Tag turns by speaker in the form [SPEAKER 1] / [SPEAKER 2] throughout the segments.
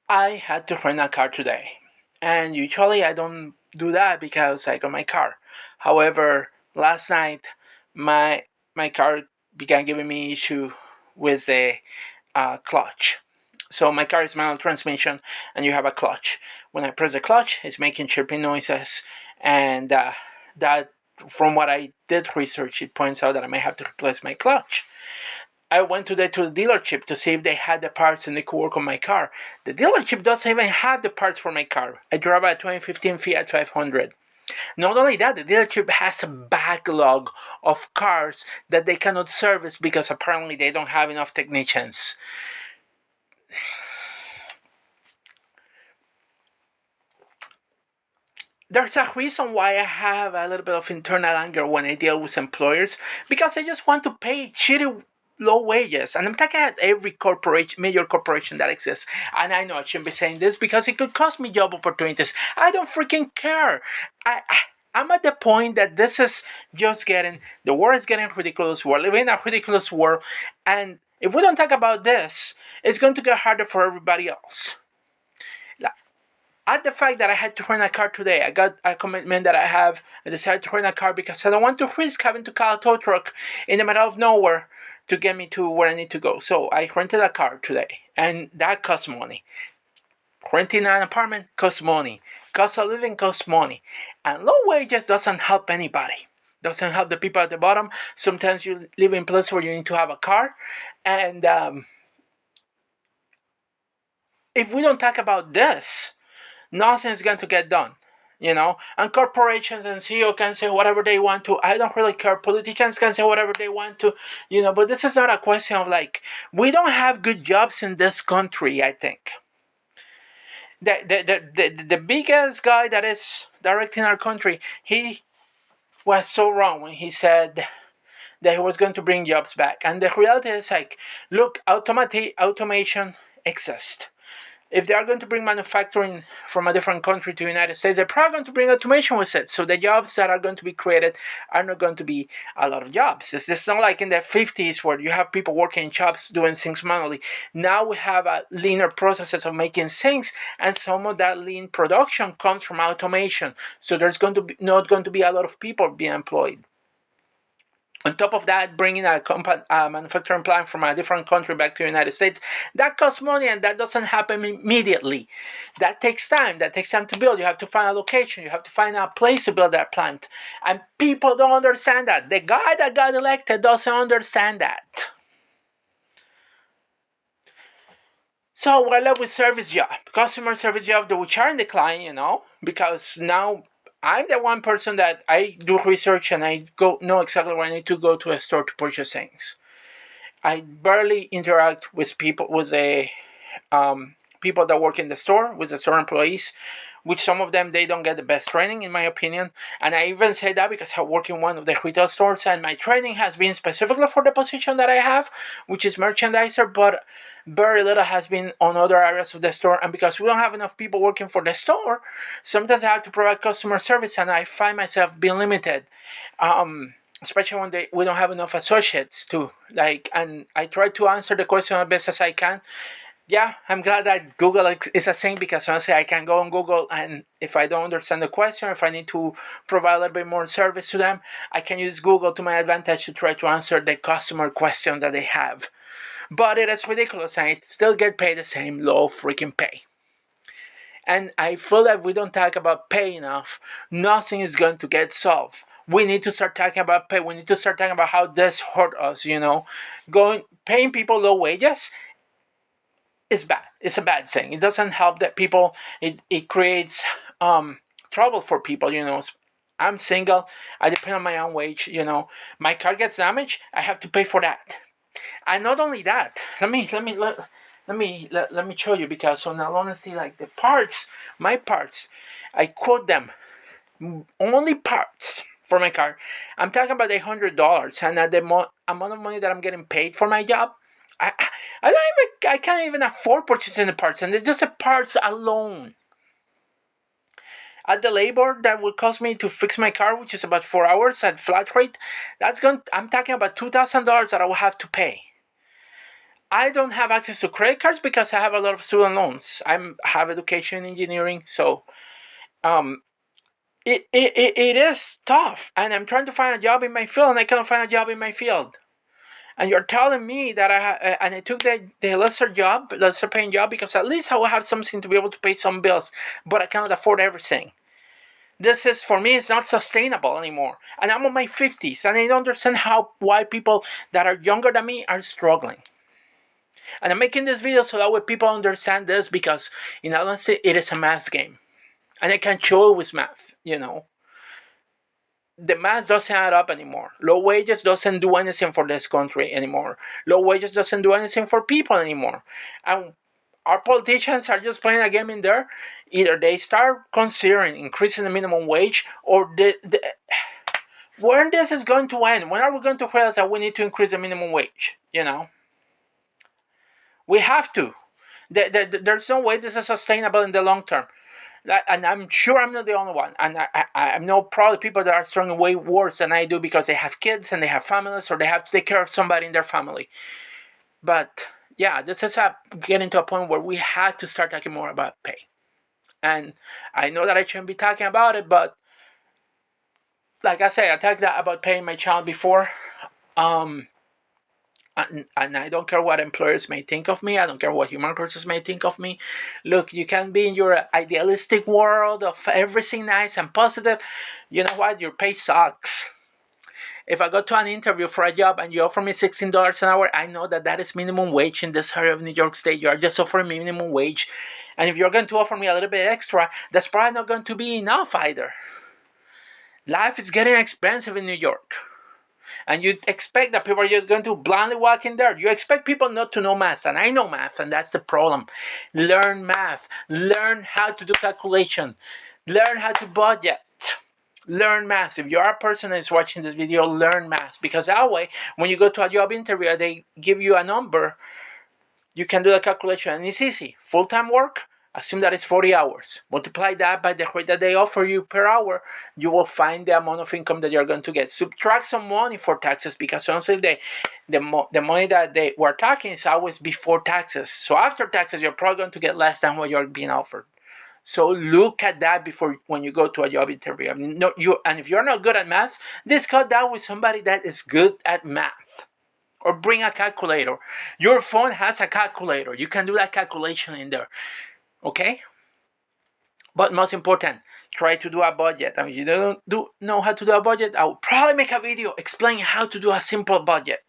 [SPEAKER 1] I had to rent a car today. And usually I don't do that because I got my car. However, last night my car began giving me issue with the clutch. So my car is manual transmission, and you have a clutch. When I press the clutch, it's making chirping noises, and that, from what I did research, it points out that I may have to replace my clutch. I went to the dealership to see if they had the parts and they could work on my car. The dealership doesn't even have the parts for my car. I drive a 2015 Fiat 500. Not only that, the dealership has a backlog of cars that they cannot service because apparently they don't have enough technicians. There's a reason why I have a little bit of internal anger when I deal with employers, because I just want to pay shitty low wages. And I'm talking about every corporation, major corporation that exists. And I know I shouldn't be saying this because it could cost me job opportunities. I don't freaking care. I'm at the point that this is just getting, the world is getting ridiculous. We're living in a ridiculous world. And if we don't talk about this, it's going to get harder for everybody else. At the fact that I had to rent a car today, I got a commitment that I have. I decided to rent a car because I don't want to risk having to call a tow truck in the middle of nowhere to get me to where I need to go. So I rented a car today, and that costs money. Renting an apartment costs money. Cost of living costs money. And low wages doesn't help anybody. Doesn't help the people at the bottom. Sometimes you live in places where you need to have a car. And if we don't talk about this, nothing's going to get done. And corporations and CEO can say whatever they want to. I don't really care. Politicians can say whatever they want to. But this is not a question of like, we don't have good jobs in this country. I think the biggest guy that is directing our country, he was so wrong when he said that he was going to bring jobs back. And the reality is like, look, automation exists. If they are going to bring manufacturing from a different country to the United States, they're probably going to bring automation with it. So the jobs that are going to be created are not going to be a lot of jobs. It's not like in the 50s where you have people working in shops doing things manually. Now we have a leaner processes of making things, and some of that lean production comes from automation. So there's going to be not going to be a lot of people being employed. On top of that, bringing a manufacturing plant from a different country back to the United States, that costs money, and that doesn't happen immediately. That takes time. That takes time to build. You have to find a location. You have to find a place to build that plant. And people don't understand that. The guy that got elected doesn't understand that. So we're left with service job, customer service job, which are in decline, because now I'm the one person that I do research and I know exactly where I need to go to a store to purchase things. I barely interact with the people that work in the store, with the store employees, which some of them, they don't get the best training in my opinion. And I even say that because I work in one of the retail stores and my training has been specifically for the position that I have, which is merchandiser, but very little has been on other areas of the store. And because we don't have enough people working for the store, sometimes I have to provide customer service and I find myself being limited. Especially when we don't have enough associates to and I try to answer the question as best as I can. Yeah, I'm glad that Google is a thing, because honestly I can go on Google, and if I don't understand the question, if I need to provide a little bit more service to them, I can use Google to my advantage to try to answer the customer question that they have. But it is ridiculous, and I still get paid the same low freaking pay. And I feel that if we don't talk about pay enough, nothing is going to get solved. We need to start talking about pay. We need to start talking about how this hurt us, paying people low wages is bad. It's a bad thing. It doesn't help that people. It creates trouble for people. I'm single. I depend on my own wage. My car gets damaged. I have to pay for that. And not only that. Let me show you, because on all honesty, like my parts, I quote them. Only parts for my car, I'm talking about $100, and at the amount of money that I'm getting paid for my job, I can't even afford purchasing the parts, and it's just the parts alone. At the labor that will cost me to fix my car, which is about 4 hours at flat rate, I'm talking about $2,000 that I will have to pay. I don't have access to credit cards because I have a lot of student loans. Have education engineering, so um, it is tough. And I'm trying to find a job in my field, and I cannot find a job in my field. And you're telling me that and I took the lesser paying job, because at least I will have something to be able to pay some bills, but I cannot afford everything. This is, for me, it's not sustainable anymore. And I'm in my 50s, and I don't understand why people that are younger than me are struggling. And I'm making this video so that way people understand this, because in honesty, it is a math game. And I can show it with math. The math doesn't add up anymore. Low wages doesn't do anything for this country anymore. Low wages doesn't do anything for people anymore. And our politicians are just playing a game in there. Either they start considering increasing the minimum wage, or when this is going to end? When are we going to realize that we need to increase the minimum wage? We have to. There's no way this is sustainable in the long term. And I'm sure I'm not the only one. And I know probably people that are struggling way worse than I do, because they have kids and they have families, or they have to take care of somebody in their family. But yeah, this is getting to a point where we had to start talking more about pay. And I know that I shouldn't be talking about it, but like I said, I talked about paying my child before. And I don't care what employers may think of me. I don't care what human resources may think of me. Look, you can be in your idealistic world of everything nice and positive. You know what? Your pay sucks. If I go to an interview for a job and you offer me $16 an hour, I know that is minimum wage in this area of New York State. You are just offering me minimum wage. And if you're going to offer me a little bit extra, that's probably not going to be enough either. Life is getting expensive in New York. And you expect that people are just going to blindly walk in there. You expect people not to know math, and I know math, and that's the problem. Learn math. Learn how to do calculation. Learn how to budget. Learn math. If you are a person that is watching this video, learn math, because that way, when you go to a job interview, they give you a number, you can do the calculation, and it's easy. Full-time work, assume that it's 40 hours. Multiply that by the rate that they offer you per hour. You will find the amount of income that you're going to get. Subtract some money for taxes, because honestly, the money that they were talking is always before taxes. So after taxes, you're probably going to get less than what you're being offered. So look at that when you go to a job interview. And if you're not good at math, discuss that with somebody that is good at math. Or bring a calculator. Your phone has a calculator. You can do that calculation in there. Okay? But most important, try to do a budget. I mean, you don't know how to do a budget, I'll probably make a video explaining how to do a simple budget.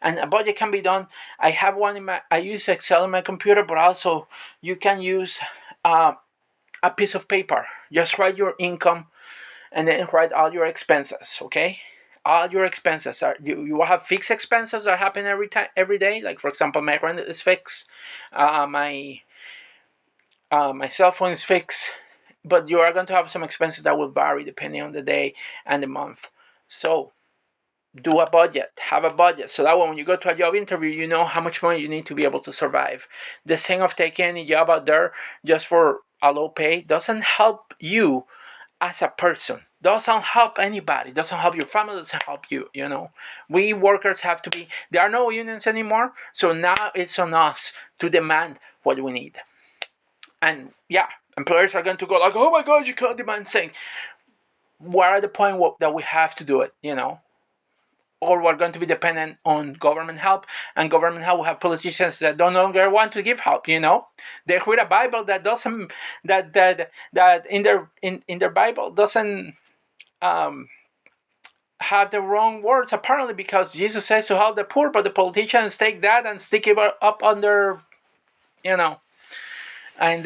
[SPEAKER 1] And a budget can be done. I have one I use Excel in my computer, but also you can use a piece of paper. Just write your income and then write all your expenses, okay? All your expenses are you will have fixed expenses that happen every day. Like, for example, my rent is fixed, my cell phone is fixed, but you are going to have some expenses that will vary depending on the day and the month. So do a budget, have a budget, so that when you go to a job interview, you know how much money you need to be able to survive. This thing of taking any job out there just for a low pay doesn't help you as a person, doesn't help anybody, doesn't help your family, doesn't help you. We workers have to be, there are no unions anymore, so now it's on us to demand what we need. And yeah, employers are going to go like, oh my god, you can't demand things. We're at the point that we have to do it, or we're going to be dependent on government help, and government help will have politicians that no longer want to give help. They read a Bible that doesn't, that in their Bible doesn't have the wrong words, apparently, because Jesus says to help the poor, but the politicians take that and stick it up under, and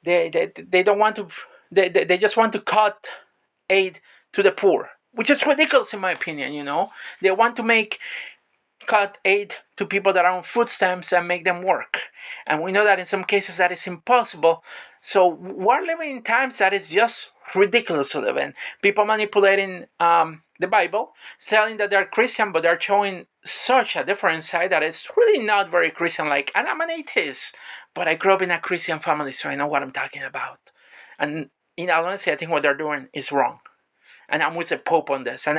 [SPEAKER 1] they don't want to, they just want to cut aid to the poor, which is ridiculous in my opinion. They want to cut aid to people that are on food stamps and make them work, and we know that in some cases that is impossible. So we're living in times that is just ridiculous to live in. People manipulating the Bible, saying that they're Christian, but they're showing such a different side that is really not very Christian-like. And I'm an atheist, but I grew up in a Christian family, so I know what I'm talking about. And in all honesty, I think what they're doing is wrong. And I'm with the Pope on this. And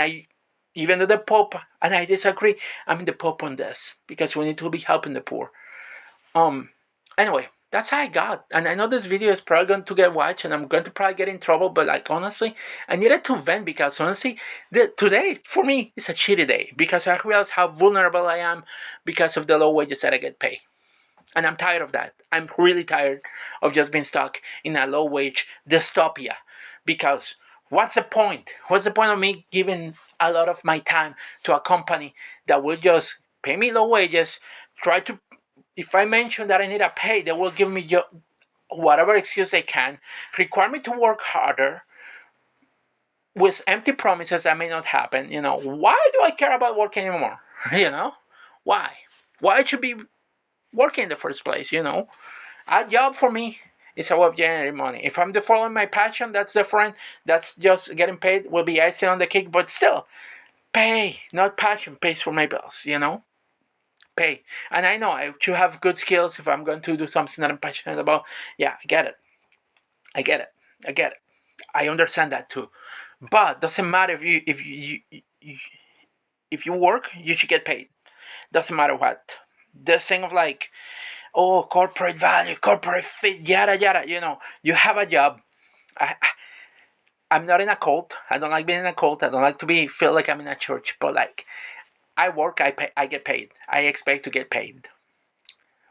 [SPEAKER 1] Even though the Pope and I disagree, I'm the Pope on this because we need to be helping the poor. Um. Anyway, that's how I got. And I know this video is probably going to get watched, and I'm going to probably get in trouble. But like honestly, I needed to vent because honestly, today for me is a shitty day because I realize how vulnerable I am because of the low wages that I get paid. And I'm tired of that. I'm really tired of just being stuck in a low wage dystopia. Because what's the point? What's the point of me giving a lot of my time to a company that will just pay me low wages, try to, if I mention that I need a pay, they will give me whatever excuse they can, require me to work harder with empty promises that may not happen. Why do I care about working anymore? Why? Why I should be working in the first place? A job for me is a way of generating money. If I'm following my passion, that's different. That's just getting paid will be icing on the cake, but still, pay, not passion, pays for my bills. Pay. And I know I should have good skills if I'm going to do something that I'm passionate about. Yeah, I get it. I get it. I get it. I understand that too. But doesn't matter if you work, you should get paid. Doesn't matter what. This thing of like, oh, corporate value, corporate fit, yada yada. You have a job. I'm not in a cult. I don't like being in a cult. I don't like to feel like I'm in a church. But like, I work, I get paid. I expect to get paid.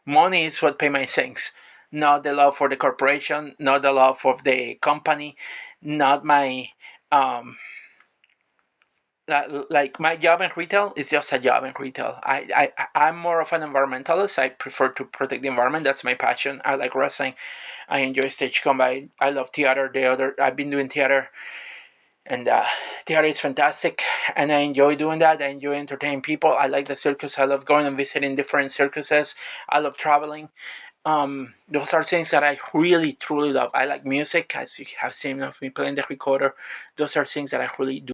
[SPEAKER 1] Money is what pay my things, not the love for the corporation, not the love for the company, not my um like my job in retail is just a job in retail. I'm more of an environmentalist. I prefer to protect the environment. That's my passion. I like wrestling. I enjoy stage combat. I love theater. I've been doing theater, and theater is fantastic, and I enjoy doing that. I enjoy entertaining people. I like the circus. I love going and visiting different circuses. I love traveling. Those are things that I really truly love. I like music, as you have seen of me playing the recorder. Those are things that I really do.